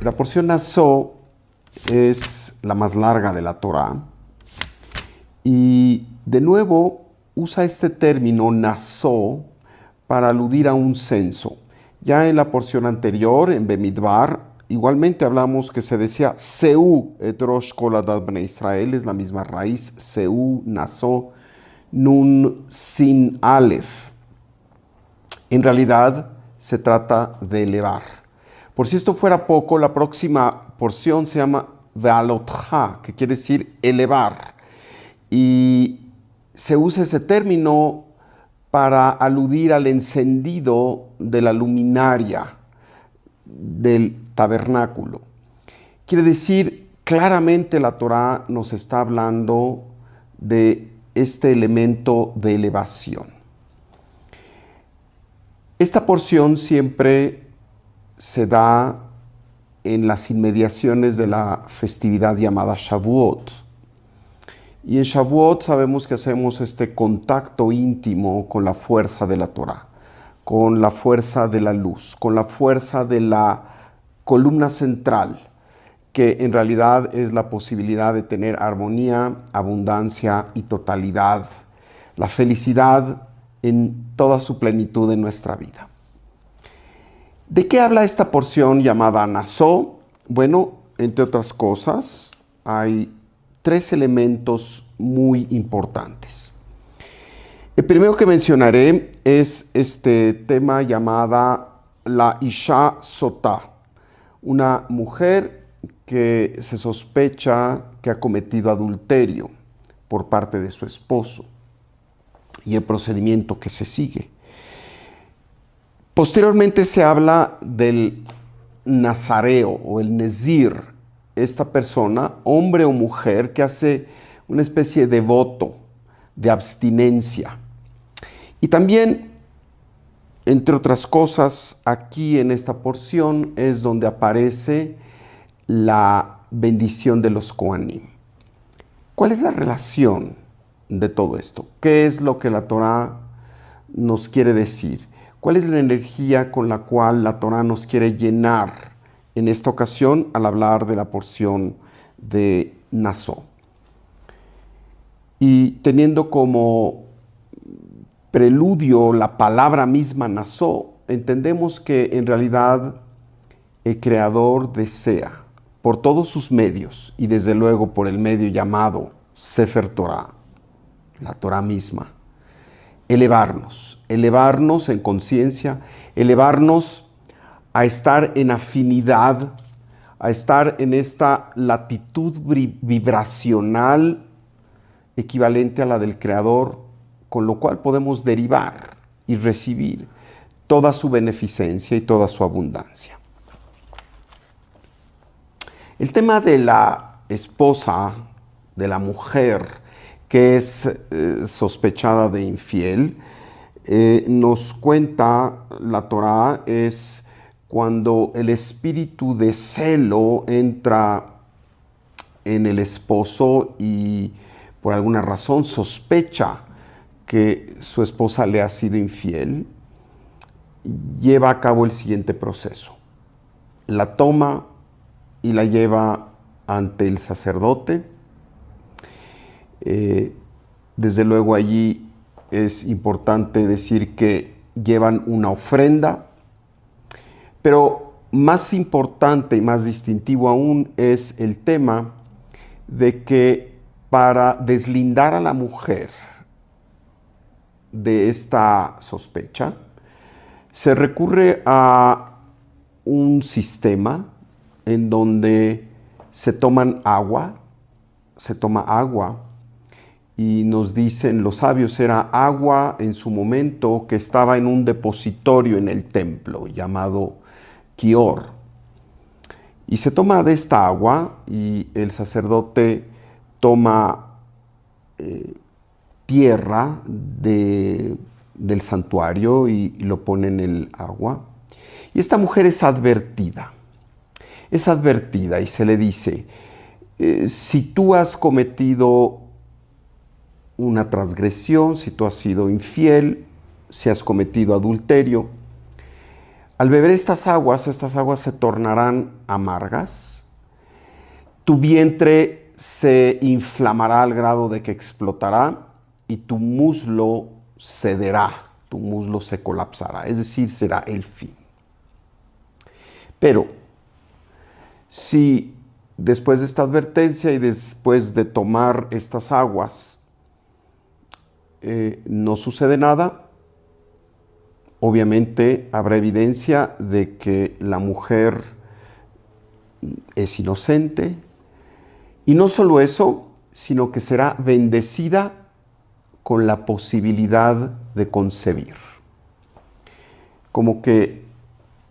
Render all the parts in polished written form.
La porción Naso es la más larga de la Torá y de nuevo usa este término Naso para aludir a un censo. Ya en la porción anterior, en Bemidbar, igualmente hablamos que se decía Seu et Rosh Kol Adat Bnei Israel, es la misma raíz, Seu, Naso, Nun, Sin, Aleph. En realidad se trata de elevar. Por si esto fuera poco, la próxima porción se llama Ve'alotcha, que quiere decir elevar. Y se usa ese término para aludir al encendido de la luminaria del tabernáculo. Quiere decir, claramente la Torá nos está hablando de este elemento de elevación. Esta porción siempre se da en las inmediaciones de la festividad llamada Shavuot. Y en Shavuot sabemos que hacemos este contacto íntimo con la fuerza de la Torá, con la fuerza de la luz, con la fuerza de la columna central, que en realidad es la posibilidad de tener armonía, abundancia y totalidad, la felicidad en toda su plenitud en nuestra vida. ¿De qué habla esta porción llamada Naso? Bueno, entre otras cosas, hay tres elementos muy importantes. El primero que mencionaré es este tema llamada la Isha Sotá, una mujer que se sospecha que ha cometido adulterio por parte de su esposo y el procedimiento que se sigue. Posteriormente se habla del nazareo o el nezir, esta persona, hombre o mujer, que hace una especie de voto de abstinencia. Y también, entre otras cosas, aquí en esta porción es donde aparece la bendición de los Kohanim. ¿Cuál es la relación de todo esto? ¿Qué es lo que la Torá nos quiere decir? ¿Cuál es la energía con la cual la Torá nos quiere llenar en esta ocasión al hablar de la porción de Naso? Y teniendo como preludio la palabra misma Naso, entendemos que en realidad el Creador desea por todos sus medios y desde luego por el medio llamado Sefer Torah, la Torah misma, elevarnos en conciencia, elevarnos a estar en afinidad, a estar en esta latitud vibracional equivalente a la del Creador, con lo cual podemos derivar y recibir toda su beneficencia y toda su abundancia. El tema de la esposa, de la mujer que es sospechada de infiel, nos cuenta la Torá, es cuando el espíritu de celo entra en el esposo y por alguna razón sospecha que su esposa le ha sido infiel, lleva a cabo el siguiente proceso. La toma y la lleva ante el sacerdote. Desde luego allí es importante decir que llevan una ofrenda, pero más importante y más distintivo aún es el tema de que para deslindar a la mujer de esta sospecha, se recurre a un sistema en donde se toma agua, y nos dicen los sabios, era agua en su momento que estaba en un depositorio en el templo llamado Kior. Y se toma de esta agua y el sacerdote toma tierra del santuario y lo pone en el agua. Y esta mujer es advertida y se le dice, si tú has cometido una transgresión, si tú has sido infiel, si has cometido adulterio, Al beber estas aguas se tornarán amargas. Tu vientre se inflamará al grado de que explotará y tu muslo cederá, tu muslo se colapsará, es decir, será el fin. Pero si después de esta advertencia y después de tomar estas aguas no sucede nada, obviamente habrá evidencia de que la mujer es inocente, y no solo eso, sino que será bendecida con la posibilidad de concebir. Como que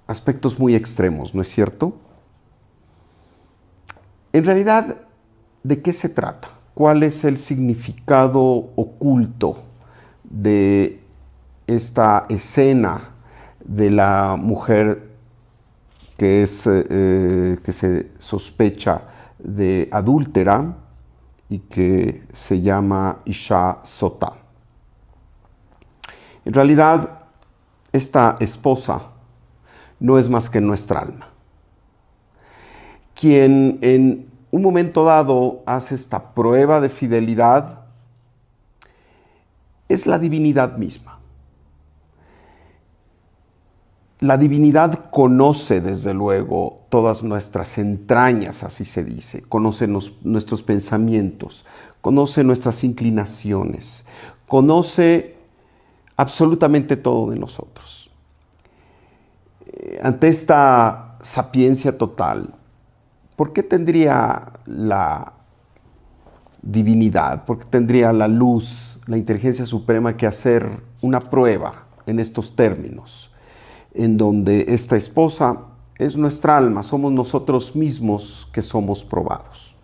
aspectos muy extremos, ¿no es cierto? En realidad, ¿de qué se trata? ¿Cuál es el significado oculto de esta escena de la mujer que se sospecha de adúltera y que se llama Isha Sotá? En realidad, esta esposa no es más que nuestra alma, quien en un momento dado hace esta prueba de fidelidad. Es la divinidad misma. La divinidad conoce, desde luego, todas nuestras entrañas, así se dice, conoce nuestros pensamientos, conoce nuestras inclinaciones, conoce absolutamente todo de nosotros. Ante esta sapiencia total, ¿por qué tendría la divinidad, por qué tendría la luz, la inteligencia suprema que hacer una prueba en estos términos, en donde esta esposa es nuestra alma, somos nosotros mismos que somos probados?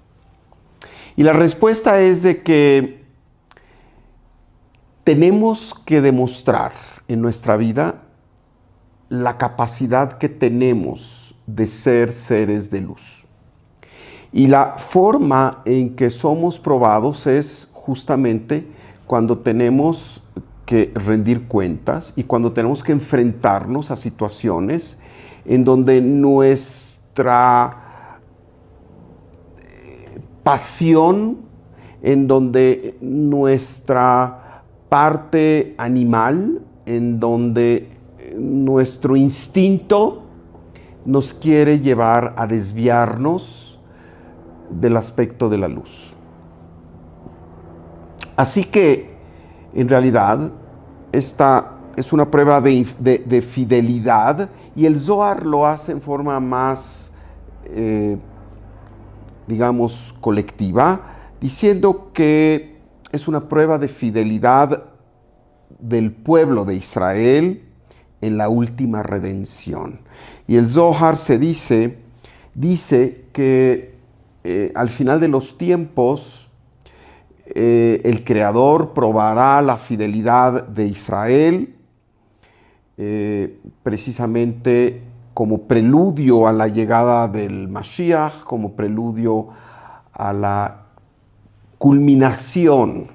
Y la respuesta es de que tenemos que demostrar en nuestra vida la capacidad que tenemos de ser seres de luz. Y la forma en que somos probados es justamente cuando tenemos que rendir cuentas y cuando tenemos que enfrentarnos a situaciones en donde nuestra pasión, en donde nuestra parte animal, en donde nuestro instinto nos quiere llevar a desviarnos del aspecto de la luz. Así que, en realidad, esta es una prueba de fidelidad, y el Zohar lo hace en forma más, digamos, colectiva, diciendo que es una prueba de fidelidad del pueblo de Israel en la última redención. Y el Zohar dice que al final de los tiempos el Creador probará la fidelidad de Israel, precisamente como preludio a la llegada del Mashiach, como preludio a la culminación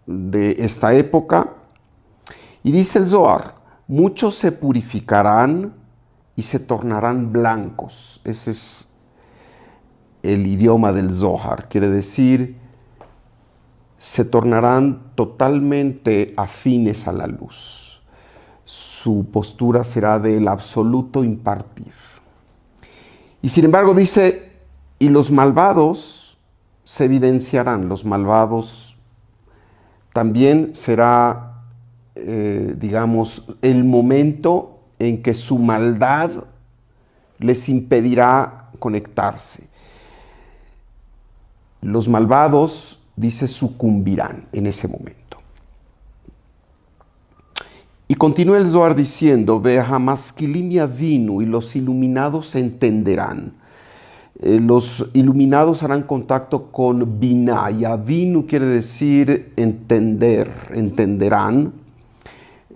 de esta época. Y dice el Zohar: muchos se purificarán y se tornarán blancos. Ese es el idioma del Zohar, quiere decir, se tornarán totalmente afines a la luz. Su postura será del absoluto impartir. Y sin embargo dice, y los malvados se evidenciarán. Los malvados también será, digamos, el momento en que su maldad les impedirá conectarse. Los malvados, dice, sucumbirán en ese momento. Y continúa el Zohar diciendo: Ve'hamaskilim yavinu, y los iluminados entenderán. Los iluminados harán contacto con Binah. Yavinu quiere decir entender, entenderán.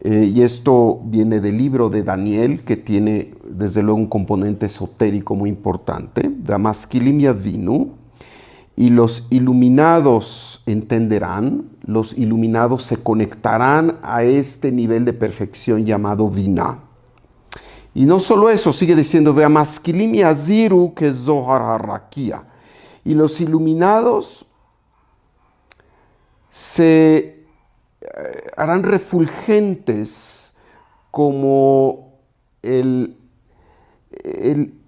Y esto viene del libro de Daniel, que tiene desde luego un componente esotérico muy importante. Ve'hamaskilim yavinu, y los iluminados entenderán, los iluminados se conectarán a este nivel de perfección llamado Binah. Y no solo eso, sigue diciendo, vea maskilim y aziru que zohar harakia. Y los iluminados se harán refulgentes como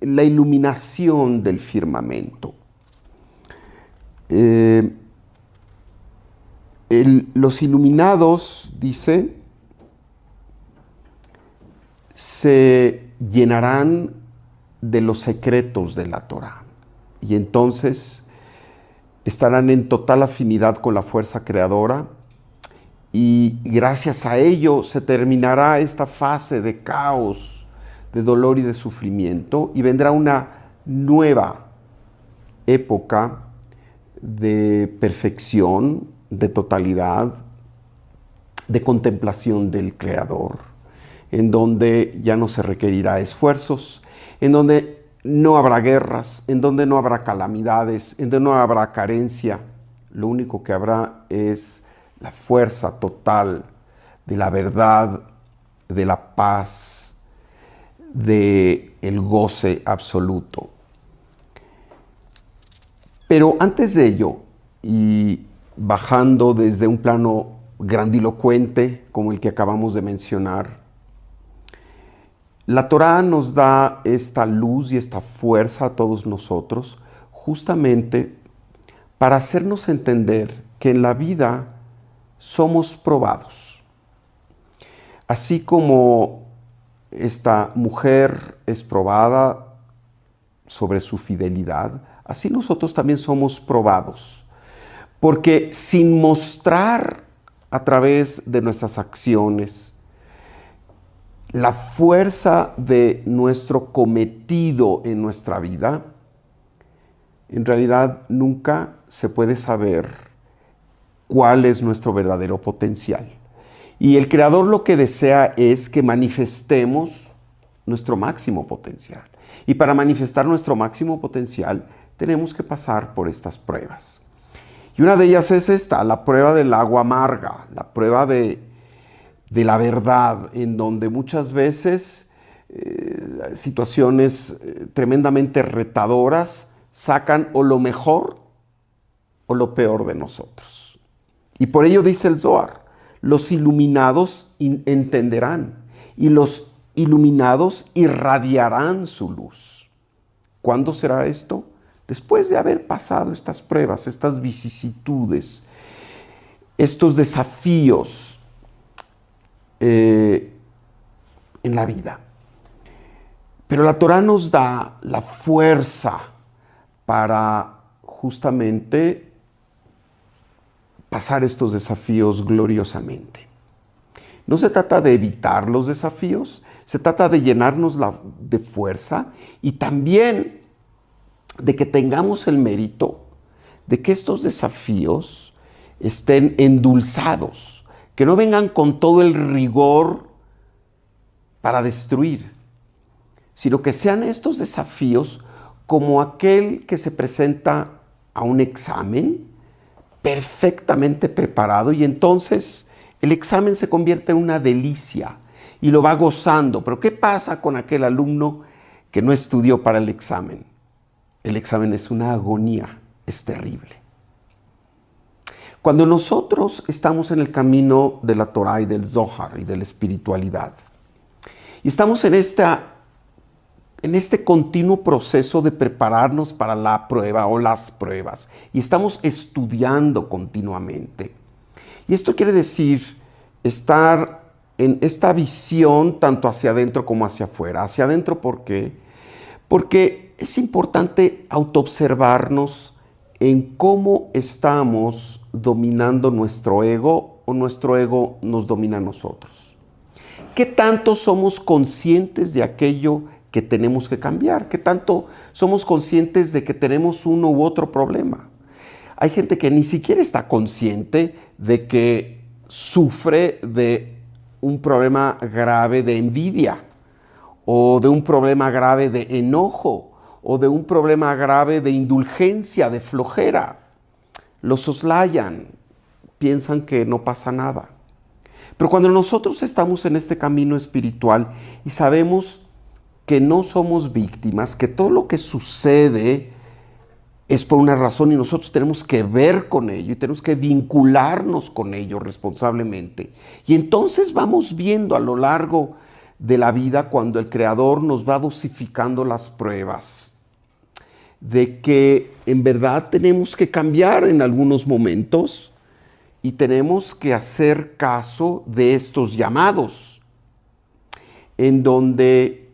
la iluminación del firmamento. Los iluminados, dice, se llenarán de los secretos de la Torá y entonces estarán en total afinidad con la fuerza creadora y gracias a ello se terminará esta fase de caos, de dolor y de sufrimiento y vendrá una nueva época de perfección, de totalidad, de contemplación del Creador, en donde ya no se requerirá esfuerzos, en donde no habrá guerras, en donde no habrá calamidades, en donde no habrá carencia. Lo único que habrá es la fuerza total de la verdad, de la paz, de el goce absoluto. Pero antes de ello, y bajando desde un plano grandilocuente como el que acabamos de mencionar, la Torá nos da esta luz y esta fuerza a todos nosotros justamente para hacernos entender que en la vida somos probados. Así como esta mujer es probada sobre su fidelidad, así nosotros también somos probados. Porque sin mostrar a través de nuestras acciones la fuerza de nuestro cometido en nuestra vida, en realidad nunca se puede saber cuál es nuestro verdadero potencial. Y el Creador lo que desea es que manifestemos nuestro máximo potencial. Y para manifestar nuestro máximo potencial tenemos que pasar por estas pruebas. Y una de ellas es esta, la prueba del agua amarga, la prueba de la verdad, en donde muchas veces situaciones tremendamente retadoras sacan o lo mejor o lo peor de nosotros. Y por ello dice el Zohar, los iluminados entenderán y los iluminados irradiarán su luz. ¿Cuándo será esto? Después de haber pasado estas pruebas, estas vicisitudes, estos desafíos en la vida. Pero la Torá nos da la fuerza para justamente pasar estos desafíos gloriosamente. No se trata de evitar los desafíos, se trata de llenarnos de fuerza y también de que tengamos el mérito de que estos desafíos estén endulzados, que no vengan con todo el rigor para destruir, sino que sean estos desafíos como aquel que se presenta a un examen perfectamente preparado y entonces el examen se convierte en una delicia y lo va gozando. Pero ¿qué pasa con aquel alumno que no estudió para el examen? El examen es una agonía, es terrible. Cuando nosotros estamos en el camino de la Torá y del Zohar y de la espiritualidad, y estamos en este continuo proceso de prepararnos para la prueba o las pruebas, y estamos estudiando continuamente. Y esto quiere decir estar en esta visión tanto hacia adentro como hacia afuera. Hacia adentro, ¿por qué? Porque es importante autoobservarnos en cómo estamos dominando nuestro ego o nuestro ego nos domina a nosotros. ¿Qué tanto somos conscientes de aquello que tenemos que cambiar? ¿Qué tanto somos conscientes de que tenemos uno u otro problema? Hay gente que ni siquiera está consciente de que sufre de un problema grave de envidia o de un problema grave de enojo o de un problema grave de indulgencia, de flojera. Lo soslayan, piensan que no pasa nada. Pero cuando nosotros estamos en este camino espiritual y sabemos que no somos víctimas, que todo lo que sucede es por una razón y nosotros tenemos que ver con ello y tenemos que vincularnos con ello responsablemente. Y entonces vamos viendo a lo largo de la vida cuando el Creador nos va dosificando las pruebas, de que en verdad tenemos que cambiar en algunos momentos y tenemos que hacer caso de estos llamados, en donde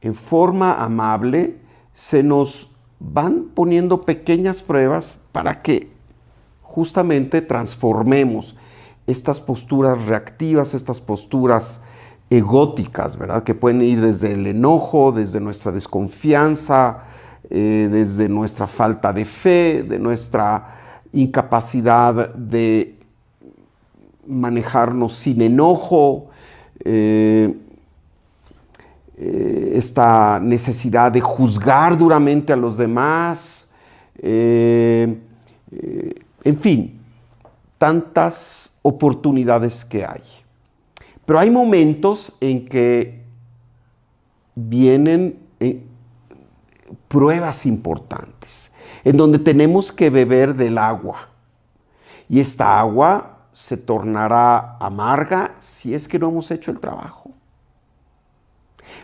en forma amable se nos van poniendo pequeñas pruebas para que justamente transformemos estas posturas reactivas, estas posturas egóticas, ¿verdad? Que pueden ir desde el enojo, desde nuestra desconfianza, desde nuestra falta de fe, de nuestra incapacidad de manejarnos sin enojo, esta necesidad de juzgar duramente a los demás, en fin, tantas oportunidades que hay. Pero hay momentos en que vienen pruebas importantes, en donde tenemos que beber del agua. Y esta agua se tornará amarga si es que no hemos hecho el trabajo.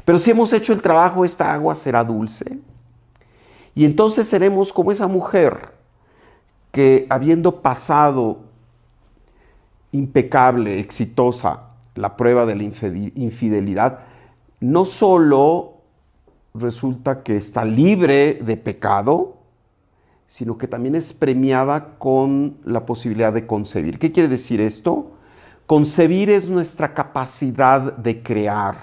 Pero si hemos hecho el trabajo, esta agua será dulce. Y entonces seremos como esa mujer que, habiendo pasado impecable, exitosa, la prueba de la infidelidad, no solo resulta que está libre de pecado, sino que también es premiada con la posibilidad de concebir. ¿Qué quiere decir esto? Concebir es nuestra capacidad de crear.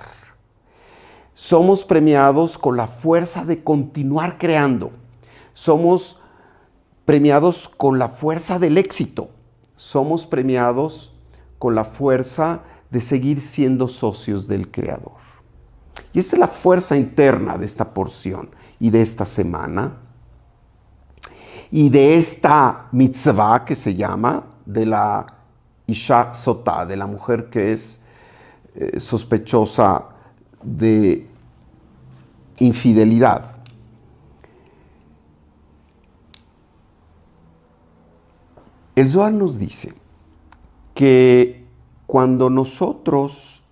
Somos premiados con la fuerza de continuar creando. Somos premiados con la fuerza del éxito. Somos premiados con la fuerza de seguir siendo socios del Creador. Y esa es la fuerza interna de esta porción y de esta semana. Y de esta mitzvah que se llama, de la Isha Sotá, de la mujer que es sospechosa de infidelidad. El Zohar nos dice que cuando nosotros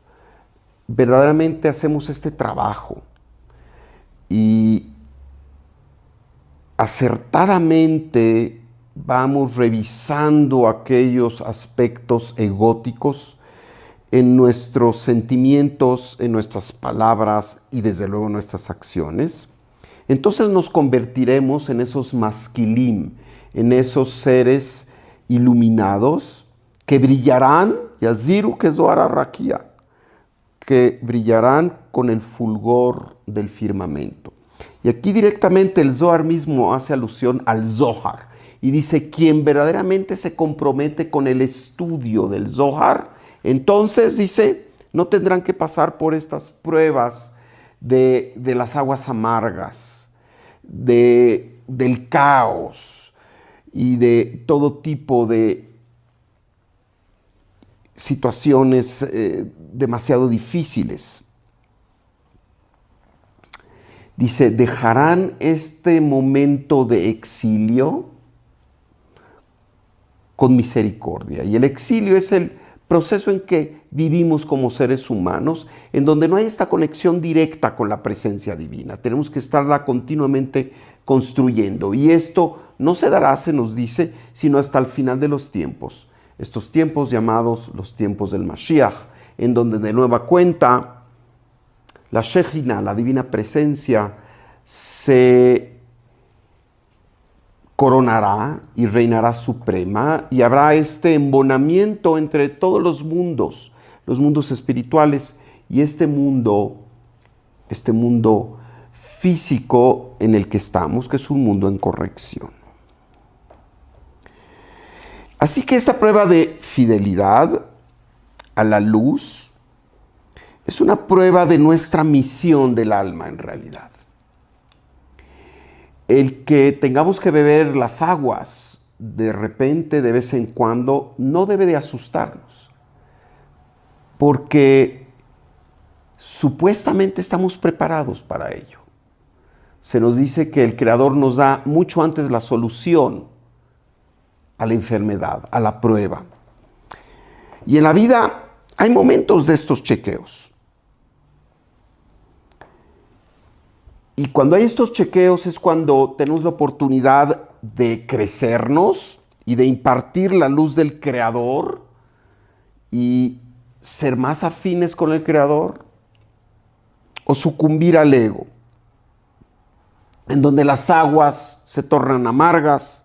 verdaderamente hacemos este trabajo y acertadamente vamos revisando aquellos aspectos egóticos en nuestros sentimientos, en nuestras palabras y desde luego en nuestras acciones, entonces nos convertiremos en esos masquilim, en esos seres iluminados que brillarán, yaziru que zohar rakia, que brillarán con el fulgor del firmamento. Y aquí directamente el Zohar mismo hace alusión al Zohar y dice, quien verdaderamente se compromete con el estudio del Zohar, entonces dice, no tendrán que pasar por estas pruebas de las aguas amargas, del caos y de todo tipo de situaciones demasiado difíciles. Dice, dejarán este momento de exilio con misericordia. Y el exilio es el proceso en que vivimos como seres humanos, en donde no hay esta conexión directa con la presencia divina. Tenemos que estarla continuamente construyendo. Y esto no se dará, se nos dice, sino hasta el final de los tiempos. Estos tiempos llamados los tiempos del Mashiach, en donde de nueva cuenta la Shejina, la divina presencia, se coronará y reinará suprema y habrá este embonamiento entre todos los mundos espirituales y este mundo físico en el que estamos, que es un mundo en corrección. Así que esta prueba de fidelidad a la luz es una prueba de nuestra misión del alma en realidad. El que tengamos que beber las aguas de repente, de vez en cuando, no debe de asustarnos, porque supuestamente estamos preparados para ello. Se nos dice que el Creador nos da mucho antes la solución a la enfermedad, a la prueba. Y en la vida hay momentos de estos chequeos. Y cuando hay estos chequeos es cuando tenemos la oportunidad de crecernos y de impartir la luz del Creador y ser más afines con el Creador, o sucumbir al ego, en donde las aguas se tornan amargas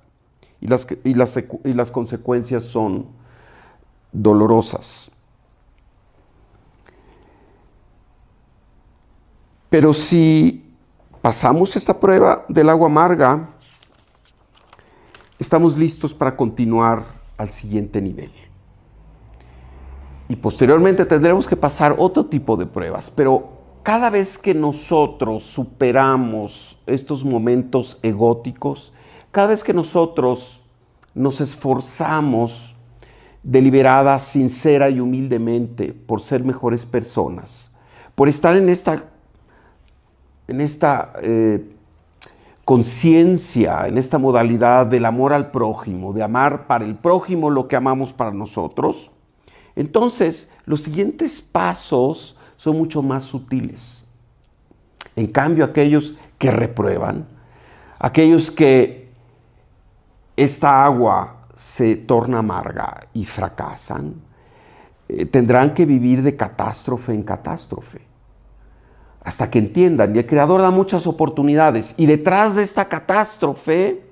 y las consecuencias son dolorosas. Pero si pasamos esta prueba del agua amarga, estamos listos para continuar al siguiente nivel. Y posteriormente tendremos que pasar otro tipo de pruebas, pero cada vez que nosotros superamos estos momentos egóticos, cada vez que nosotros nos esforzamos deliberada, sincera y humildemente por ser mejores personas, por estar en esta conciencia, en esta modalidad del amor al prójimo, de amar para el prójimo lo que amamos para nosotros, entonces los siguientes pasos son mucho más sutiles. En cambio, aquellos que reprueban, aquellos que esta agua se torna amarga y fracasan, tendrán que vivir de catástrofe en catástrofe, hasta que entiendan. Y el Creador da muchas oportunidades. Y detrás de esta catástrofe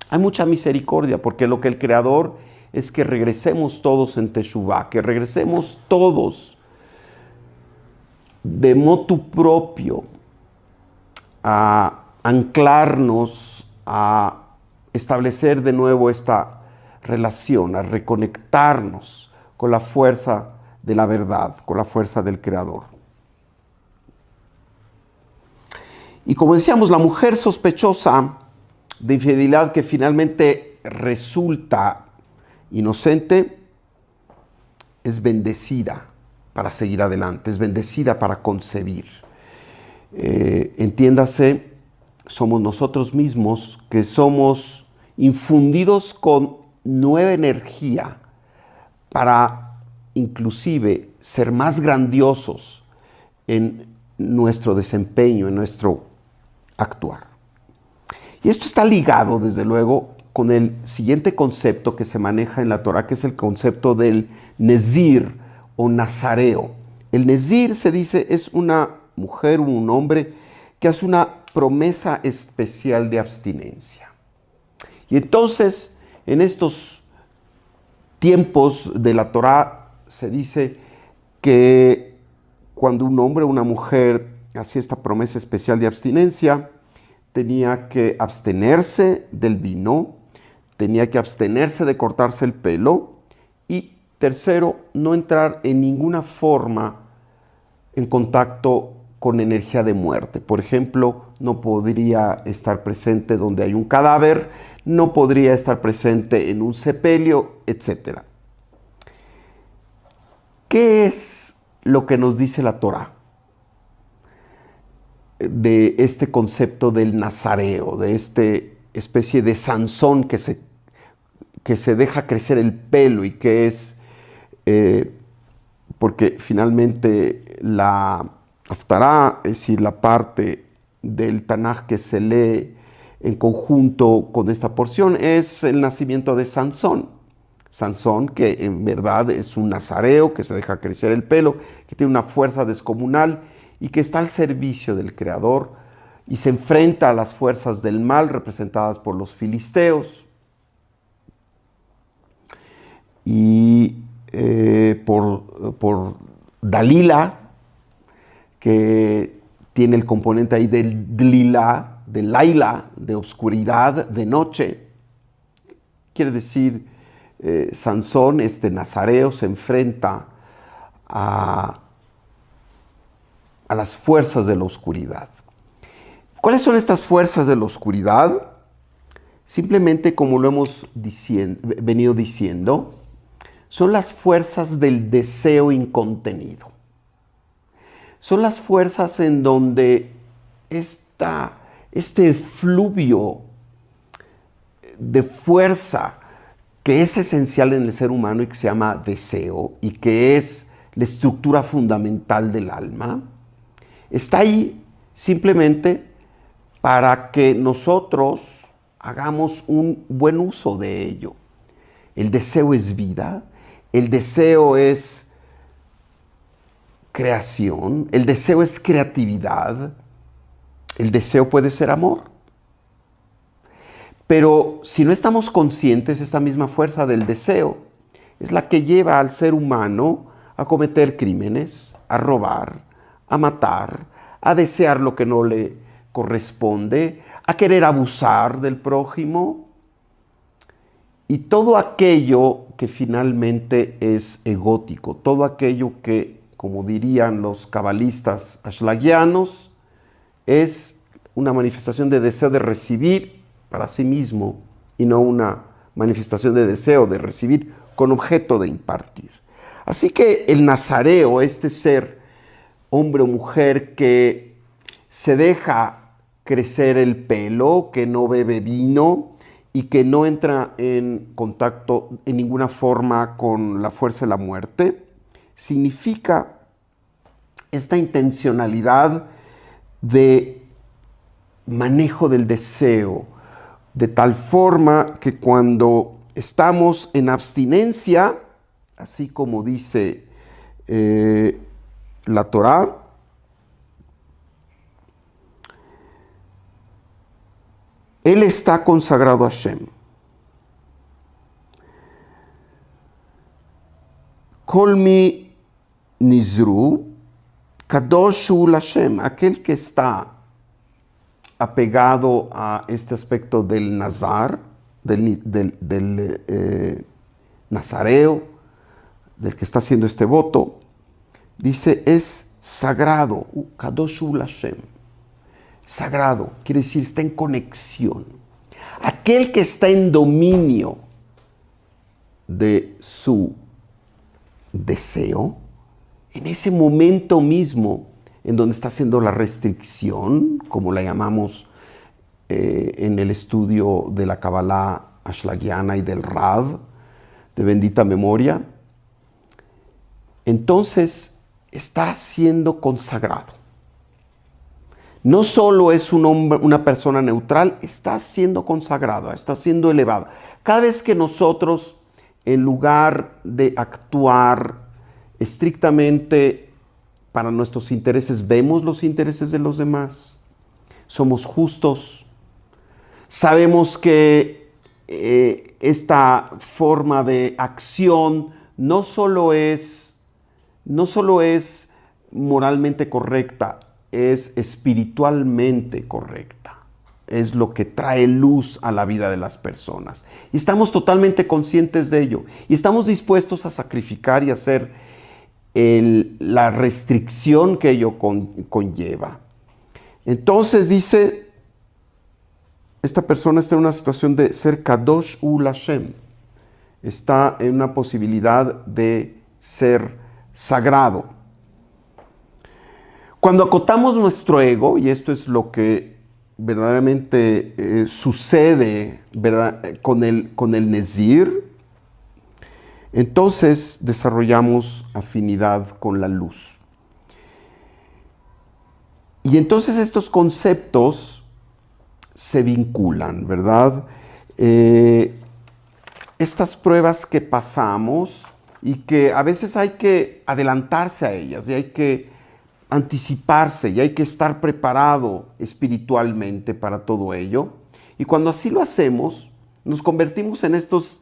hay mucha misericordia, porque lo que el Creador es que regresemos todos en Teshuvá, que regresemos todos de motu propio a anclarnos, a establecer de nuevo esta relación, a reconectarnos con la fuerza de la verdad, con la fuerza del Creador. Y como decíamos, la mujer sospechosa de infidelidad que finalmente resulta inocente es bendecida para seguir adelante, es bendecida para concebir. Entiéndase, somos nosotros mismos que somos infundidos con nueva energía para inclusive ser más grandiosos en nuestro desempeño, en nuestro actuar. Y esto está ligado, desde luego, con el siguiente concepto que se maneja en la Torá, que es el concepto del Nezir o Nazareo. El Nezir, se dice, es una mujer o un hombre que hace una promesa especial de abstinencia. Y entonces, en estos tiempos de la Torá, se dice que cuando un hombre o una mujer hacía esta promesa especial de abstinencia, tenía que abstenerse del vino, tenía que abstenerse de cortarse el pelo y, tercero, no entrar en ninguna forma en contacto con energía de muerte. Por ejemplo, no podría estar presente donde hay un cadáver, no podría estar presente en un sepelio, etc. ¿Qué es lo que nos dice la Torá de este concepto del nazareo, de esta especie de Sansón que se deja crecer el pelo y que es, porque finalmente la Haftará, es decir, la parte del Tanaj que se lee en conjunto con esta porción, es el nacimiento de Sansón. Sansón, que en verdad es un nazareo que se deja crecer el pelo, que tiene una fuerza descomunal y que está al servicio del Creador y se enfrenta a las fuerzas del mal representadas por los filisteos y por Dalila, que tiene el componente ahí del Dlila, de Laila, de oscuridad, de noche. Quiere decir, Sansón, este nazareo, se enfrenta a las fuerzas de la oscuridad. ¿Cuáles son estas fuerzas de la oscuridad? Simplemente, como lo hemos venido diciendo, son las fuerzas del deseo incontenido. son las fuerzas en donde este efluvio de fuerza que es esencial en el ser humano y que se llama deseo y que es la estructura fundamental del alma, está ahí simplemente para que nosotros hagamos un buen uso de ello. El deseo es vida, el deseo es creación, el deseo es creatividad, el deseo puede ser amor. Pero si no estamos conscientes, esta misma fuerza del deseo es la que lleva al ser humano a cometer crímenes, a robar, a matar, a desear lo que no le corresponde, a querer abusar del prójimo y todo aquello que finalmente es egótico, todo aquello que, como dirían los cabalistas ashlagianos, es una manifestación de deseo de recibir para sí mismo y no una manifestación de deseo de recibir con objeto de impartir. Así que el nazareo, este ser, hombre o mujer que se deja crecer el pelo, que no bebe vino y que no entra en contacto en ninguna forma con la fuerza de la muerte, significa esta intencionalidad de manejo del deseo, de tal forma que cuando estamos en abstinencia, así como dice la Torá, él está consagrado a Hashem. Kol mi nizru, kadosh hu Hashem, aquel que está apegado a este aspecto del nazar, del nazareo, del que está haciendo este voto, dice es sagrado, kadosh hu Hashem. Sagrado, quiere decir está en conexión. Aquel que está en dominio de su deseo, en ese momento mismo en donde está haciendo la restricción, como la llamamos en el estudio de la Kabbalah ashlagiana y del Rav, de bendita memoria, entonces está siendo consagrado. No solo es un hombre, una persona neutral, está siendo consagrado, está siendo elevado. Cada vez que nosotros, en lugar de actuar estrictamente para nuestros intereses, vemos los intereses de los demás, somos justos, sabemos que esta forma de acción no solo es moralmente correcta, es espiritualmente correcta. Es lo que trae luz a la vida de las personas. Y estamos totalmente conscientes de ello. Y estamos dispuestos a sacrificar y hacer la restricción que ello conlleva. Entonces dice, esta persona está en una situación de ser Kadosh hu Hashem. Está en una posibilidad de ser sagrado. Cuando acotamos nuestro ego, y esto es lo que verdaderamente sucede, ¿verdad?, con el Nezir, entonces desarrollamos afinidad con la luz. Y entonces estos conceptos se vinculan, ¿verdad? Estas pruebas que pasamos y que a veces hay que adelantarse a ellas y hay que anticiparse y hay que estar preparado espiritualmente para todo ello. Y cuando así lo hacemos, nos convertimos en estos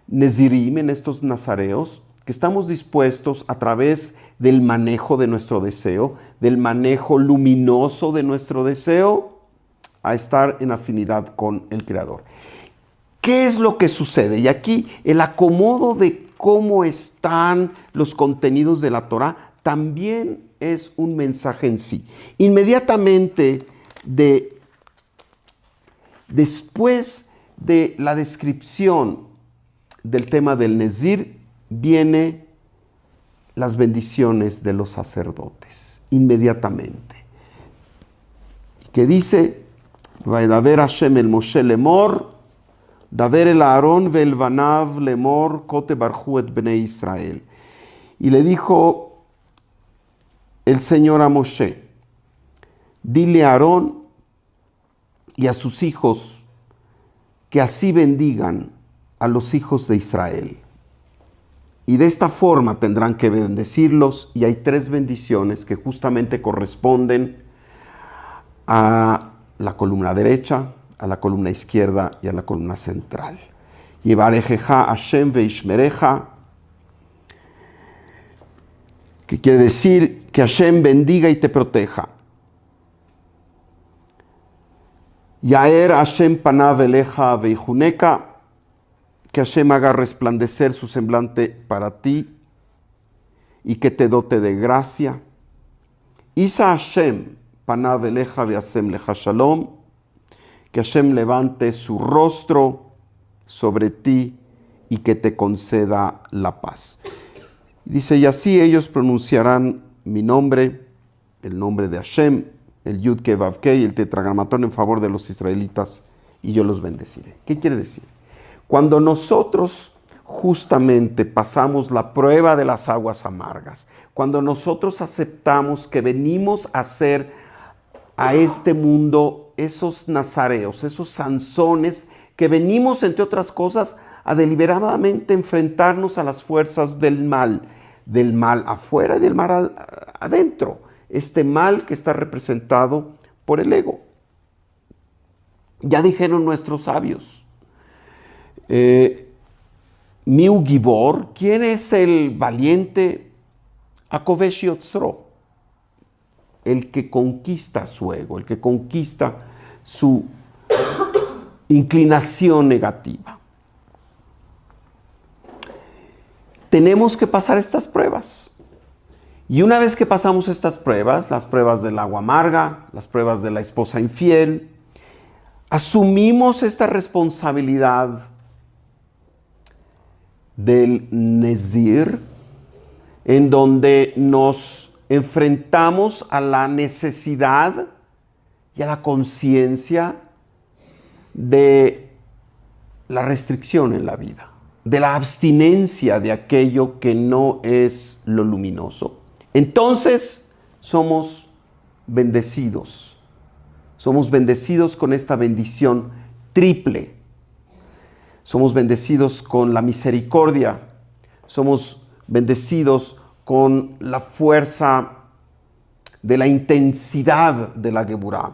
Nezirim, en estos nazareos, que estamos dispuestos a través del manejo de nuestro deseo, del manejo luminoso de nuestro deseo, a estar en afinidad con el Creador. ¿Qué es lo que sucede? Y aquí el acomodo de cómo están los contenidos de la Torá también es un mensaje en sí. Inmediatamente después de la descripción del tema del Nezir, viene las bendiciones de los sacerdotes. inmediatamente. Que dice, Vaidaber Hashem el Moshe lemor, Daver el Aarón vel Banav lemor, Kote barjú et bnei Israel. Y le dijo el Señor a Moshe, dile a Aarón y a sus hijos que así bendigan a los hijos de Israel. Y de esta forma tendrán que bendecirlos, y hay 3 bendiciones que justamente corresponden a la columna derecha, a la columna izquierda y a la columna central. Yevarejeja Hashem veishmereja, que quiere decir que Hashem bendiga y te proteja. Yaer Hashem panav eleja veijuneka, que Hashem haga resplandecer su semblante para ti y que te dote de gracia. Isa Hashem panav eleja veasem leja shalom, que Hashem levante su rostro sobre ti y que te conceda la paz. Dice, y así ellos pronunciarán mi nombre, el nombre de Hashem, el Yud Ke Vav Ke y el tetragramatón en favor de los israelitas, y yo los bendeciré. ¿Qué quiere decir? Cuando nosotros justamente pasamos la prueba de las aguas amargas, cuando nosotros aceptamos que venimos a ser a este mundo esos nazareos, esos sansones, que venimos, entre otras cosas, a deliberadamente enfrentarnos a las fuerzas del mal afuera y del mal adentro, este mal que está representado por el ego. Ya dijeron nuestros sabios, Miu Gibor, ¿quién es el valiente? Akovesh Yotzro, el que conquista su ego, el que conquista su inclinación negativa. Tenemos que pasar estas pruebas. Y una vez que pasamos estas pruebas, las pruebas del agua amarga, las pruebas de la esposa infiel, asumimos esta responsabilidad del Nezir, en donde nos enfrentamos a la necesidad y a la conciencia de la restricción en la vida, de la abstinencia de aquello que no es lo luminoso. Entonces somos bendecidos. Somos bendecidos con esta bendición triple. Somos bendecidos con la misericordia. Somos bendecidos con la fuerza de la intensidad de la Geburá,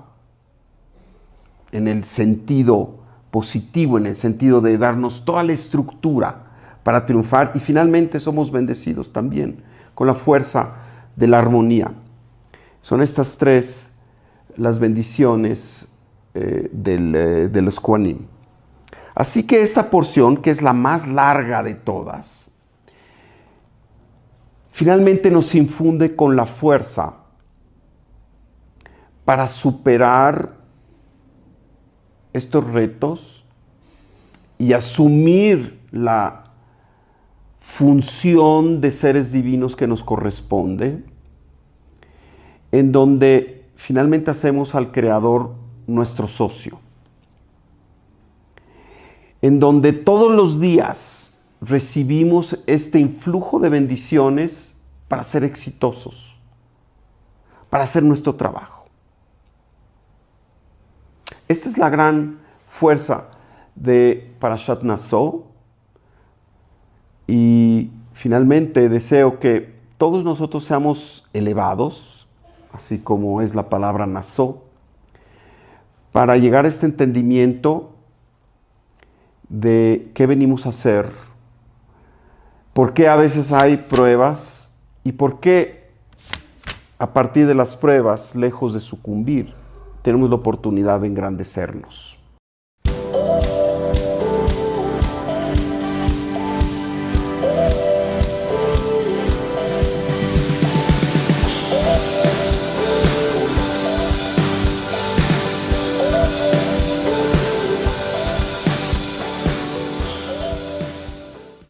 en el sentido positivo, en el sentido de darnos toda la estructura para triunfar. Y finalmente somos bendecidos también con la fuerza de la armonía. Son estas 3 las bendiciones de los Kohanim. Así que esta porción, que es la más larga de todas, finalmente nos infunde con la fuerza para superar estos retos y asumir la función de seres divinos que nos corresponde, en donde finalmente hacemos al Creador nuestro socio, en donde todos los días recibimos este influjo de bendiciones para ser exitosos, para hacer nuestro trabajo. Esta es la gran fuerza de Parashat Naso, y finalmente deseo que todos nosotros seamos elevados, así como es la palabra Naso, para llegar a este entendimiento de qué venimos a hacer, por qué a veces hay pruebas y por qué a partir de las pruebas, lejos de sucumbir, tenemos la oportunidad de engrandecernos.